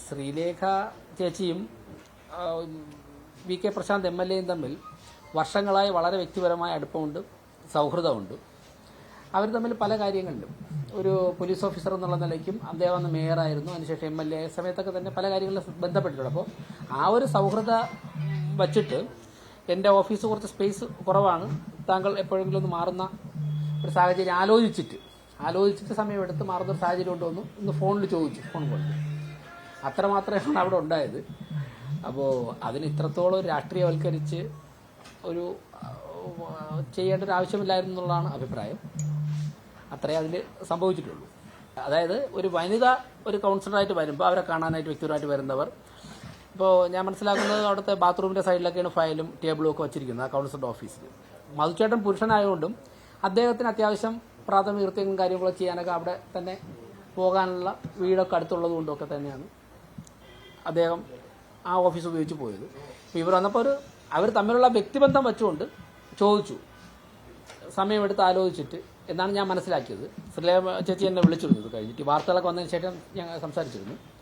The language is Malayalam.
ശ്രീലേഖ ചേച്ചിയും V K Prasanth M L എയും തമ്മിൽ വർഷങ്ങളായി വളരെ വ്യക്തിപരമായ അടുപ്പമുണ്ട്, സൗഹൃദമുണ്ട്. അവർ തമ്മിൽ പല കാര്യങ്ങളിലും ഒരു പോലീസ് ഓഫീസർ എന്നുള്ള നിലയ്ക്കും അദ്ദേഹം അന്ന് മേയറായിരുന്നു, അതിനുശേഷം എം എൽ എ സമയത്തൊക്കെ തന്നെ പല കാര്യങ്ങളിലും ബന്ധപ്പെട്ടിട്ടുണ്ട്. അപ്പോൾ ആ ഒരു സൗഹൃദ വച്ചിട്ട് എൻ്റെ ഓഫീസ് കുറച്ച് സ്പേസ് കുറവാണ്, താങ്കൾ എപ്പോഴെങ്കിലും ഒന്ന് മാറുന്ന ഒരു സാഹചര്യം ആലോചിച്ചിട്ട് സമയമെടുത്ത് മാറുന്നൊരു സാഹചര്യം കൊണ്ടുവന്നു. ഇന്ന് ഫോണിൽ ചോദിച്ചു, ഫോൺ കൊണ്ട് അത്രമാത്രമാണ് അവിടെ ഉണ്ടായത്. അപ്പോൾ അതിന് ഇത്രത്തോളം രാഷ്ട്രീയവൽക്കരിച്ച് ഒരു ചെയ്യേണ്ട ഒരു ആവശ്യമില്ലായിരുന്നു എന്നുള്ളതാണ് അഭിപ്രായം. അത്രേ അതിൽ സംഭവിച്ചിട്ടുള്ളൂ. അതായത് ഒരു വനിത ഒരു കൗൺസിലറായിട്ട് വരുമ്പോൾ അവരെ കാണാനായിട്ട് വ്യക്തിപരമായിട്ട് വരുന്നവർ, ഇപ്പോൾ ഞാൻ മനസ്സിലാക്കുന്നത് അവിടുത്തെ ബാത്റൂമിൻ്റെ സൈഡിലൊക്കെയാണ് ഫയലും ടേബിളും ഒക്കെ വച്ചിരിക്കുന്നത് ആ കൗൺസിലറുടെ ഓഫീസിൽ. മധുചേട്ടൻ പുരുഷനായതുകൊണ്ടും അദ്ദേഹത്തിന് അത്യാവശ്യം പ്രാഥമിക കൃത്യങ്ങളും കാര്യങ്ങളൊക്കെ ചെയ്യാനൊക്കെ അവിടെ തന്നെ പോകാനുള്ള വീടൊക്കെ അടുത്തുള്ളത് കൊണ്ടൊക്കെ തന്നെയാണ് അദ്ദേഹം ആ ഓഫീസ് ഉപയോഗിച്ച് പോയത്. അപ്പോൾ ഇവർ വന്നപ്പോൾ അവർ തമ്മിലുള്ള വ്യക്തിബന്ധം വെച്ചുകൊണ്ട് ചോദിച്ചു, സമയമെടുത്ത് ആലോചിച്ചിട്ട് എന്നാണ് ഞാൻ മനസ്സിലാക്കിയത്. ശ്രീലേഖ ചേച്ചി എന്നെ വിളിച്ചിരുന്നത് കഴിഞ്ഞിട്ട് വാർത്തകളൊക്കെ വന്നതിന് ശേഷം ഞങ്ങൾ സംസാരിച്ചിരുന്നു.